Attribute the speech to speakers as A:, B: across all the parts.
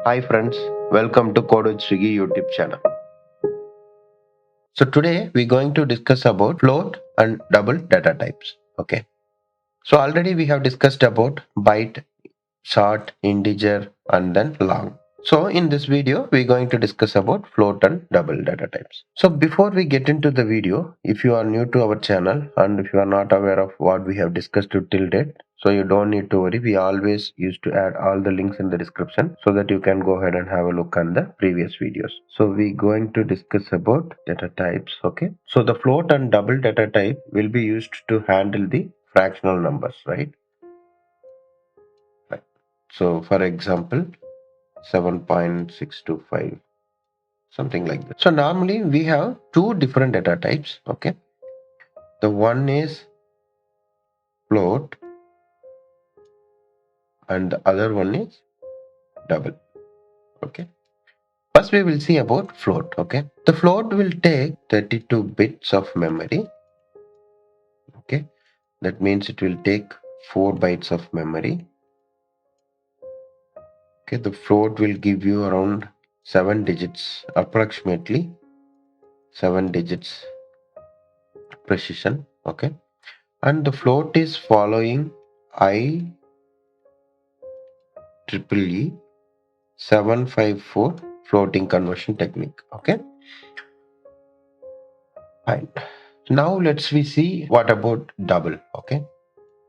A: Hi friends, welcome to Code with Swiggy YouTube channel. So today we're going to discuss about float and double data types. Okay. So already we have discussed about byte, short, integer and then long. So in this video we're going to discuss about float and double data types. So before we get into the video, if you are new to our channel and if you are not aware of what we have discussed till date, so you don't need to worry. We always used to add all the links in the description so that you can go ahead and have a look on the previous videos. So we're going to discuss about data types. Okay. So the float and double data type will be used to handle the fractional numbers, right? Right. So for example, 7.625, something like that. So normally we have two different data types. Okay. The one is float and the other one is double. Okay. First we will see about float. Okay. The float will take 32 bits of memory. Okay. That means it will take 4 bytes of memory. Okay. The float will give you around 7 digits, approximately 7 digits precision. Okay. And the float is following IEEE 754 floating conversion technique. Okay. Fine. Now let's we see what about double. Okay.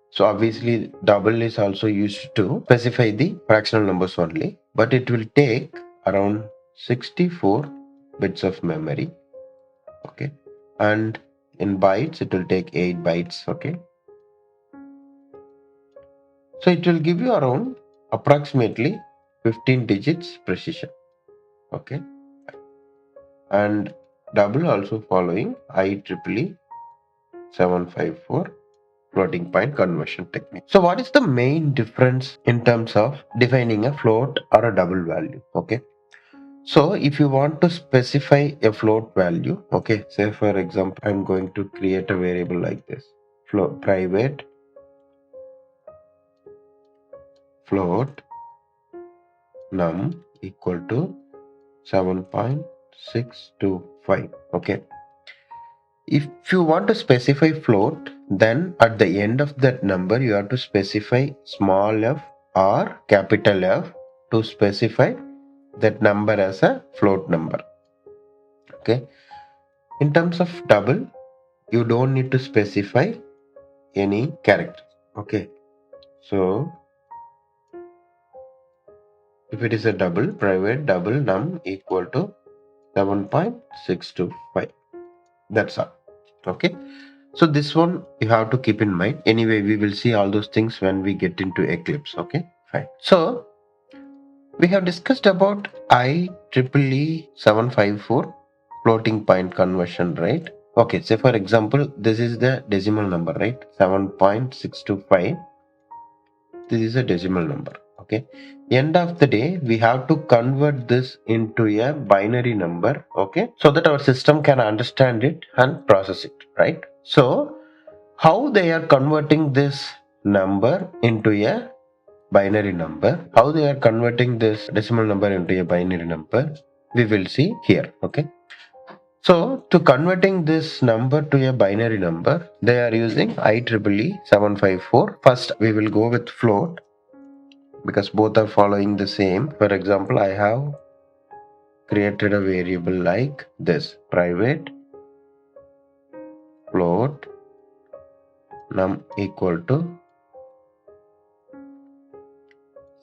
A: So obviously double is also used to specify the fractional numbers only, but it will take around 64 bits of memory. Okay. And in bytes it will take 8 bytes. Okay. So it will give you around approximately 15 digits precision. Okay. And double also following IEEE 754 floating point conversion technique. So what is the main difference in terms of defining a float or a double value? Okay. So if you want to specify a float value, okay, say for example, I'm going to create a variable like this, float private float num equal to 7.625. Okay. If you want to specify float, then at the end of that number, you have to specify small f or capital F to specify that number as a float number. Okay. In terms of double, you don't need to specify any character. Okay. So if it is a double, private double num equal to 7.625. That's all. Okay. So this one you have to keep in mind. Anyway, we will see all those things when we get into Eclipse. Okay, fine. So we have discussed about IEEE 754 floating point conversion, right? Okay, say for example, this is the decimal number, right? 7.625. This is a decimal number. Okay. End of the day, we have to convert this into a binary number. Okay. So that our system can understand it and process it, right? So how they are converting this number into a binary number, how they are converting this decimal number into a binary number, we will see here. Okay. So to converting this number to a binary number, they are using IEEE 754. First, we will go with float because both are following the same. For example, I have created a variable like this, private float num equal to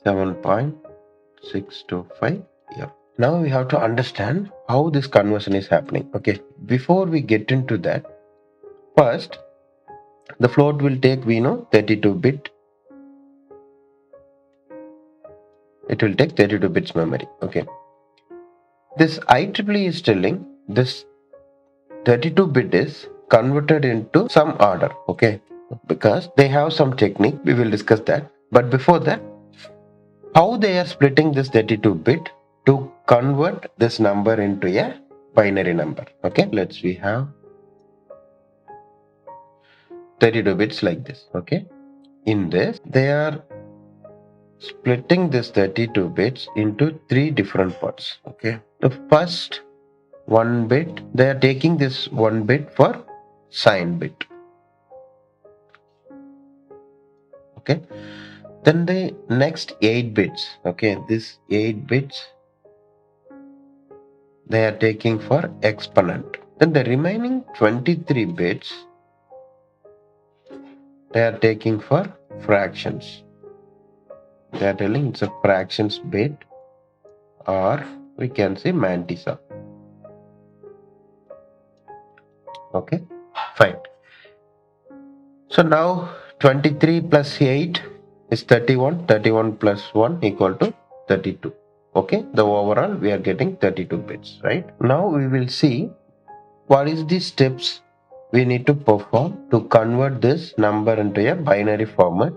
A: 7.625. Yeah. Now we have to understand how this conversion is happening. Okay. Before we get into that, first the float will take, we know, 32 bit. It will take 32 bits memory. Okay. This IEEE is telling this 32 bit is converted into some order. Okay. Because they have some technique. We will discuss that. But before that, how they are splitting this 32 bit to convert this number into a binary number. Okay, we have 32 bits like this. Okay, in this they are splitting this 32 bits into 3 different parts. Okay, the first 1 bit, they are taking this 1 bit for sign bit. Okay, then the next 8 bits, okay, this 8 bits they are taking for exponent. Then the remaining 23 bits they are taking for fractions. They are telling it's a fractions bit, or we can say mantissa. Okay, fine. So now 23 plus 8 is 31. 31 plus 1 equal to 32. Okay, the overall we are getting 32 bits, right? Now we will see what is the steps we need to perform to convert this number into a binary format,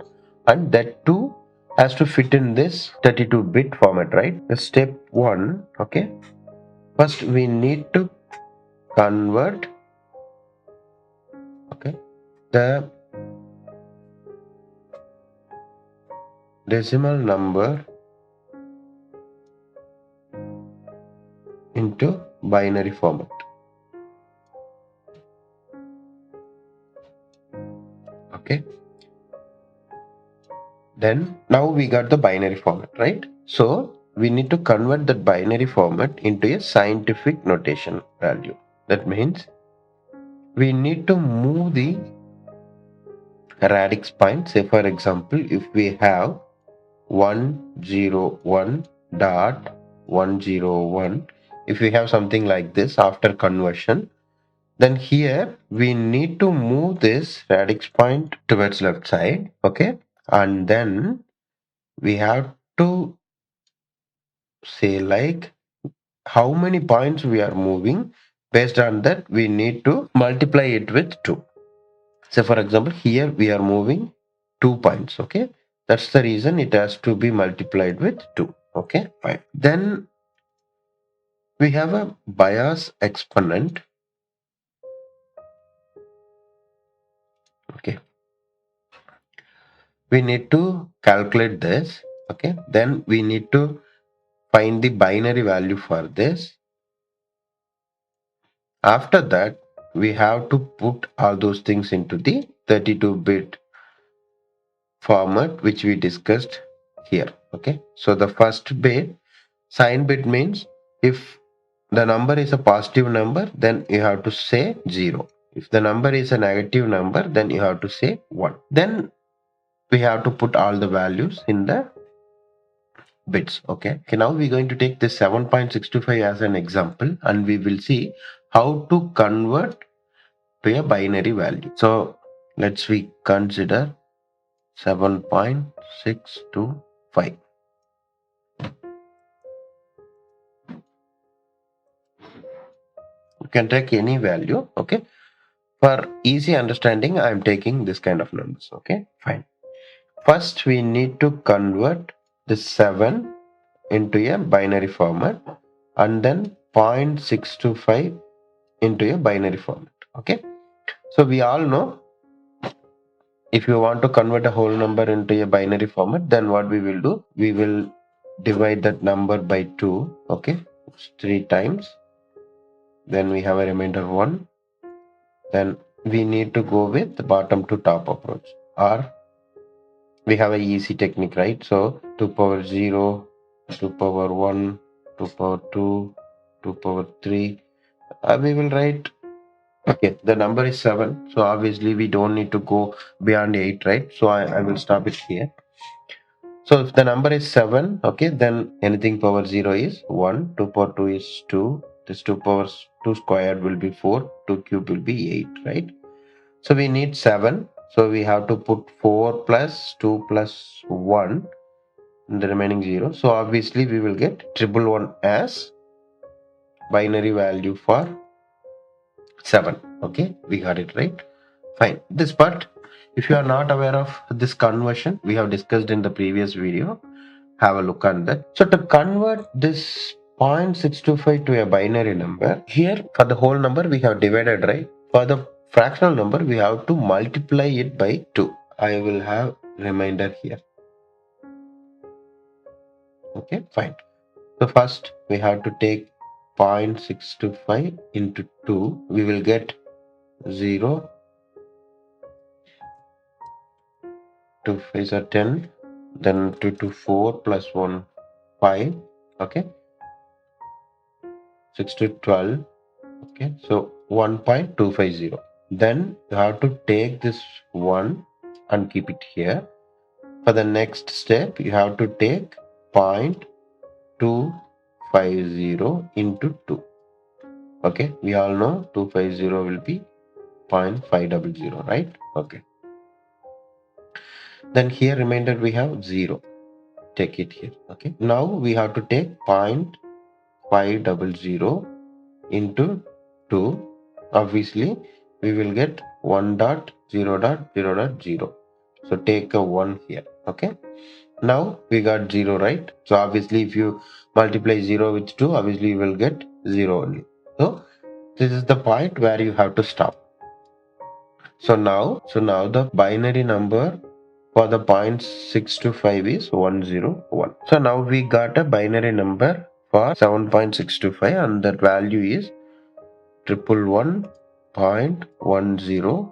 A: and that too has to fit in this 32 bit format, right? The step 1, okay, first we need to convert, okay, the decimal number into binary format. Okay, then now we got the binary format, right? So we need to convert that binary format into a scientific notation value. That means we need to move the radix point. Say for example, if we have 101.101, if we have something like this after conversion, then here we need to move this radix point towards left side. Okay, and then we have to say like how many points we are moving. Based on that we need to multiply it with 2. So for example, here we are moving 2 points. Okay, that's the reason it has to be multiplied with 2. Okay, fine. Then we have a bias exponent. Okay, we need to calculate this. Okay, then we need to find the binary value for this. After that we have to put all those things into the 32-bit format which we discussed here. Okay, so the first bit, sign bit, means if the number is a positive number then you have to say 0. If the number is a negative number then you have to say 1. Then we have to put all the values in the bits. Okay, now we're going to take this 7.625 as an example, and we will see how to convert to a binary value. So let's we consider 7.625. You can take any value. Okay, for easy understanding I am taking this kind of numbers. Okay, fine. First we need to convert the 7 into a binary format, and then 0.625 into a binary format. Okay, so we all know if you want to convert a whole number into a binary format, then what we will do, we will divide that number by 2. Okay, it's 3 times, then we have a remainder 1. Then we need to go with the bottom to top approach, or we have a easy technique, right? So 2 power 0, 2 power 1, 2 power 2, 2 power 3, we will write. Okay, the number is 7, so obviously we don't need to go beyond 8, right? So I will stop it here. So if the number is 7, okay, then anything power 0 is 1, 2 power 2 is 2, this 2 power 2 squared will be 4, 2 cube will be 8, right? So we need 7, so we have to put 4 plus 2 plus 1 and the remaining 0. So obviously we will get 111 as binary value for 7. Okay, we got it, right? Fine. This part, if you are not aware of this conversion, we have discussed in the previous video. Have a look on that. So to convert this 0.625 to a binary number, here for the whole number we have divided, right? For the fractional number we have to multiply it by 2. I will have reminder here. Okay, fine. So first we have to take 0.625 into 2. We will get 0, 2 5s are 10, then 2 to 4 plus 1, 5. Okay, 6 to 12. Okay, so 1.250. Then you have to take this 1 and keep it here. For the next step, you have to take 0.250 into 2. Okay, we all know 250 will be 0.500, right? Okay, then here remainder we have 0. Take it here. Okay, now we have to take 0.500 into 2. Obviously we will get 1.0.0.0. So take a 1 here. Okay, now we got 0, right? So obviously if you multiply 0 with 2, obviously you will get 0 only. So this is the point where you have to stop. So now the binary number for the 0.625 is 101. So now we got a binary number for 7.625 and that value is 111.101.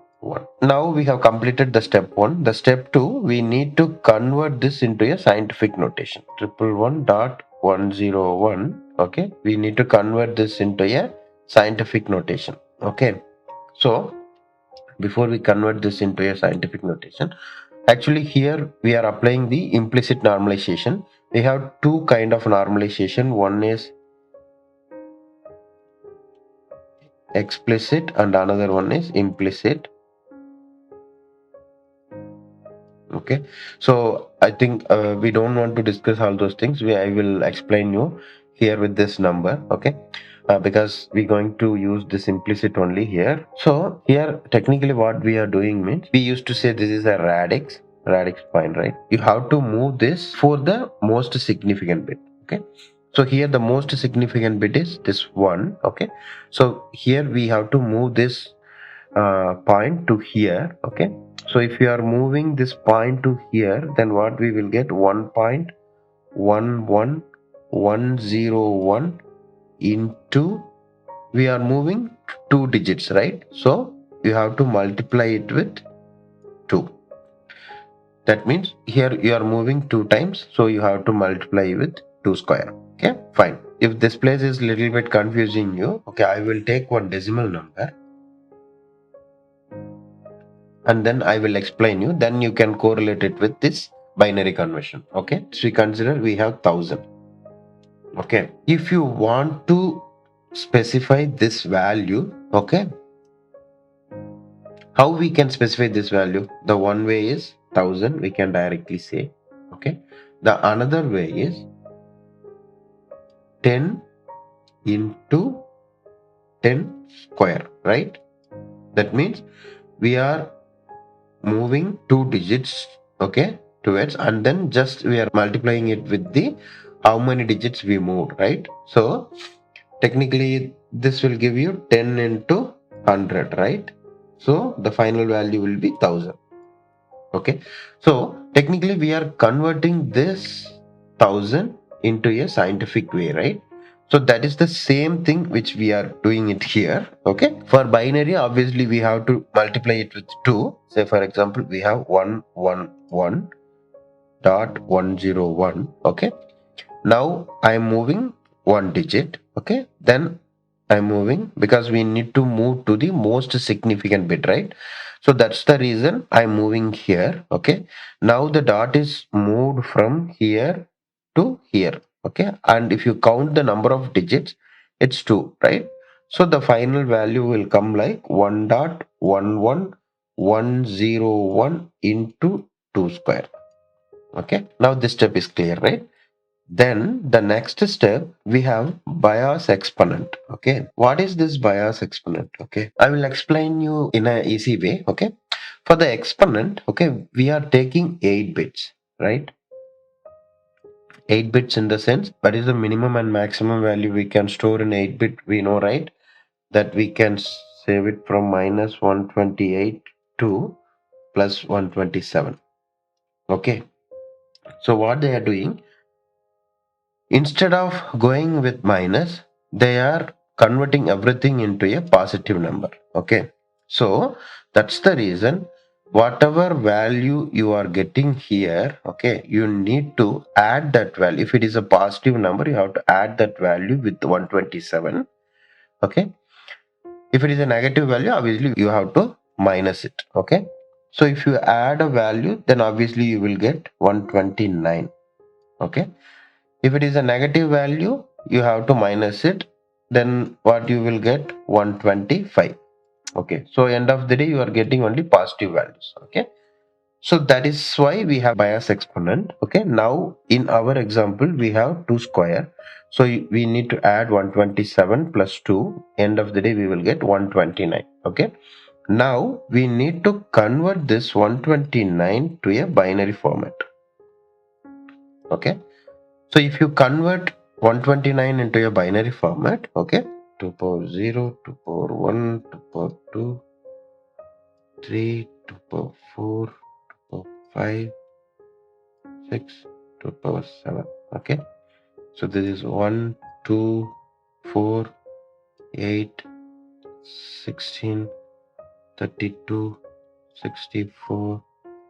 A: Now we have completed the step 1. The step 2, we need to convert this into a scientific notation. 111.101. Okay, we need to convert this into a scientific notation. Okay, so before we convert this into a scientific notation, actually here we are applying the implicit normalization. We have two kind of normalization. One is explicit and another one is implicit. Okay, so I think we don't want to discuss all those things. I will explain you here with this number. Okay, because we're going to use this implicit only here. So here technically what we are doing means, we used to say this is a radix point, right? You have to move this for the most significant bit. Okay, so here the most significant bit is this one. Okay, so here we have to move this point to here. Okay, so if you are moving this point to here, then what we will get, 1.11101 into, we are moving 2 digits, right? So you have to multiply it with 2. That means here you are moving 2 times, so you have to multiply with 2 square. Okay, fine. If this place is little bit confusing you, okay, I will take one decimal number and then I will explain you. Then you can correlate it with this binary conversion. Okay, so we consider we have 1000. Okay, if you want to specify this value, okay, how we can specify this value? The one way is 1000, we can directly say. Okay, the another way is 10 into 10 square, right? That means we are moving 2 digits, okay, towards, and then just we are multiplying it with the how many digits we moved, right? So technically this will give you 10 into 100, right? So the final value will be 1000. Okay, so technically we are converting this 1000 into a scientific way, right? So that is the same thing which we are doing it here. Okay, for binary obviously we have to multiply it with 2. Say for example we have 111.101. Okay, now I am moving 1 digit. Okay, then I'm moving, because we need to move to the most significant bit, right? So that's the reason I'm moving here. Okay, now the dot is moved from here to here. Okay, and if you count the number of digits, it's 2, right? So the final value will come like 1.11101 into 2 square. Okay, now this step is clear, right? Then the next step, we have bias exponent. Okay, what is this bias exponent? Okay, I will explain you in a easy way. Okay, for the exponent, okay, we are taking 8 bits, right? 8 bits in the sense, what is the minimum and maximum value we can store in 8 bit? We know, right, that we can save it from minus 128 to plus 127. Okay, so what they are doing, instead of going with minus, they are converting everything into a positive number. Okay, so that's the reason whatever value you are getting here, okay, you need to add that value. If it is a positive number, you have to add that value with 127. Okay, if it is a negative value, obviously you have to minus it. Okay, so if you add a value, then obviously you will get 129. Okay, if it is a negative value, you have to minus it, then what you will get? 125. Okay, so end of the day you are getting only positive values. Okay, so that is why we have bias exponent. Okay, now in our example we have 2 square, so we need to add 127 plus 2. End of the day we will get 129. Okay, now we need to convert this 129 to a binary format. Okay, so if you convert 129 into a binary format, okay, 2 power 0, 2 power 1, 2 power 2, 3, 2 power 4, 2 power 5, 6, 2 power 7. Okay, so this is 1, 2, 4, 8, 16, 32, 64,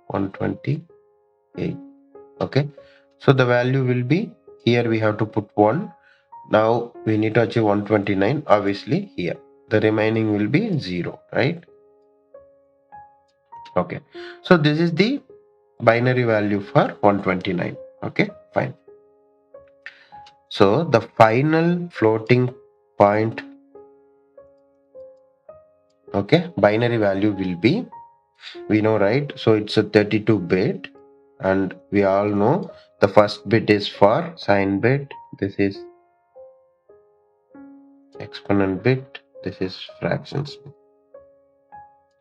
A: 128. Okay, so the value will be, here we have to put 1. Now we need to achieve 129, obviously here the remaining will be 0, right? Okay, so this is the binary value for 129. Okay, fine. So the final floating point, okay, binary value will be, we know, right? So it's a 32 bit, and we all know the first bit is for sign bit, this is exponent bit, this is fractions bit.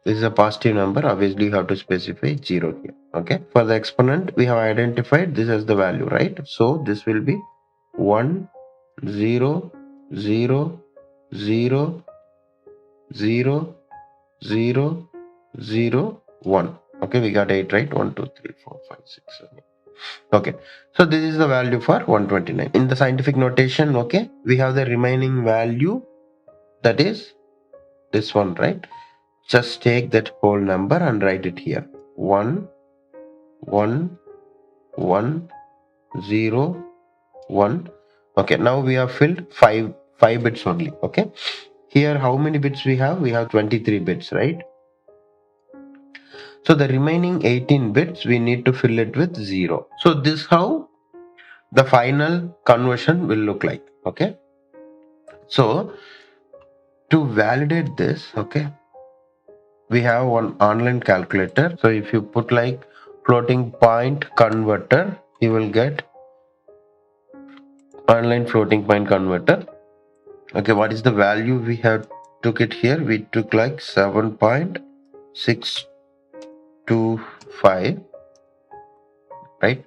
A: This is a positive number, obviously you have to specify 0 here. Okay, for the exponent we have identified this as the value, right? So this will be 1 0 0 0 0 0 0 1. Okay, we got 8, right? 1 2 3 4 5 6 7 8. Okay, so this is the value for 129 in the scientific notation. Okay, we have the remaining value, that is this one, right? Just take that whole number and write it here. 1 1 1 0 1. Okay, now we have filled 5 bits only. Okay, here how many bits we have? We have 23 bits, right? So the remaining 18 bits we need to fill it with 0. So this how the final conversion will look like. Okay, so to validate this, okay, we have one online calculator. So if you put like floating point converter, you will get online floating point converter. Okay, what is the value we have took it here? We took like 7.625, right?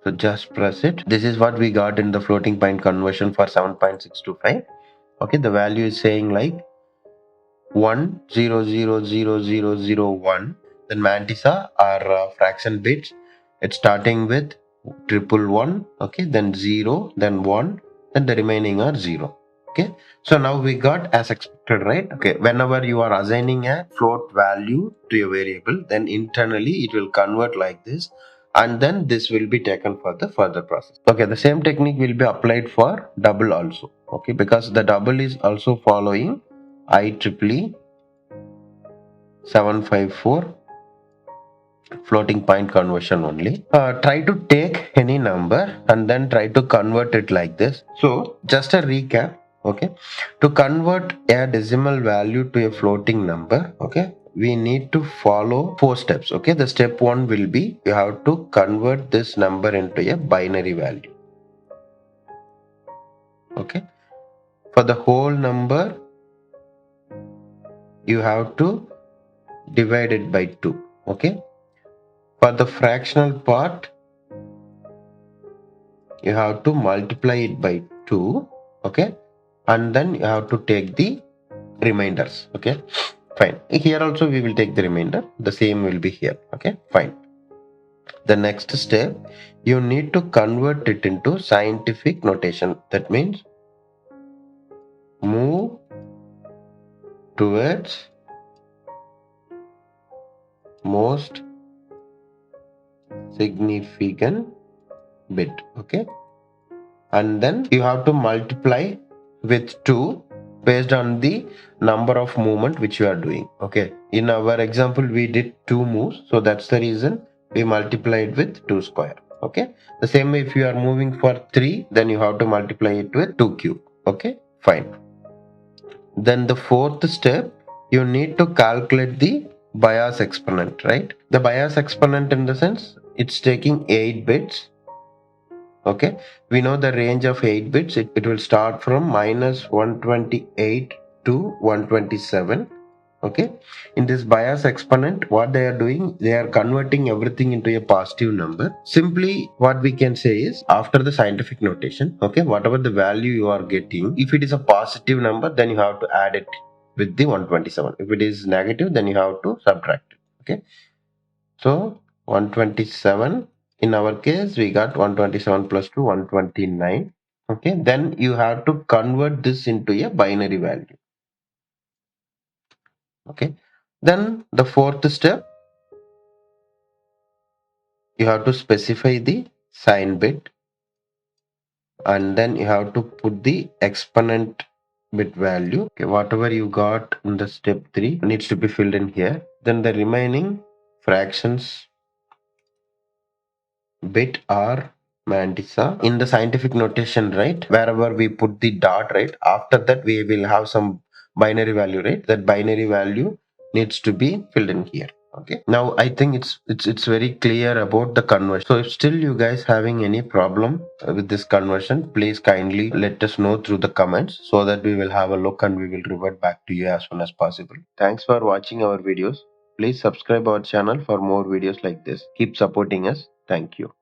A: So just press it. This is what we got in the floating point conversion for 7.625. Okay, the value is saying like 1000001. Then mantissa are fraction bits. It's starting with triple one. Okay, then 0, then 1, then the remaining are 0. Okay, so now we got as expected, right? Okay, whenever you are assigning a float value to a variable, then internally it will convert like this, and then this will be taken for the further process. Okay, the same technique will be applied for double also. Okay, because the double is also following IEEE 754 floating point conversion only. Try to take any number and then try to convert it like this. So just a recap. Okay, to convert a decimal value to a floating number, okay, we need to follow 4 steps. Okay, the step 1 will be you have to convert this number into a binary value. Okay, for the whole number you have to divide it by 2. Okay, for the fractional part you have to multiply it by 2. Okay, and then you have to take the remainders. Okay, fine. Here also we will take the remainder, the same will be here. Okay, fine. The next step, you need to convert it into scientific notation. That means move towards most significant bit. Okay, and then you have to multiply with 2 based on the number of movement which you are doing. Okay, in our example we did 2 moves, so that's the reason we multiplied with 2 square. Okay, the same way if you are moving for 3, then you have to multiply it with 2 cube. Okay, fine. Then the fourth step, you need to calculate the bias exponent, right? The bias exponent, in the sense, it's taking 8 bits. Okay, we know the range of 8 bits. It will start from minus 128 to 127. Okay, in this bias exponent, what they are doing, they are converting everything into a positive number. Simply what we can say is, after the scientific notation, okay, whatever the value you are getting, if it is a positive number, then you have to add it with the 127. If it is negative, then you have to subtract it. Okay, so 127, in our case we got 127 plus 2, 129. Okay, then you have to convert this into a binary value. Okay, then the fourth step, you have to specify the sign bit, and then you have to put the exponent bit value. Okay, whatever you got in the step 3 needs to be filled in here. Then the remaining fractions bit are mantissa in the scientific notation, right? Wherever we put the dot, right, after that we will have some binary value, right? That binary value needs to be filled in here. Okay, now I think it's very clear about the conversion. So if still you guys having any problem with this conversion, please kindly let us know through the comments, so that we will have a look and we will revert back to you as soon as possible. Thanks for watching our videos. Please subscribe our channel for more videos like this. Keep supporting us. Thank you.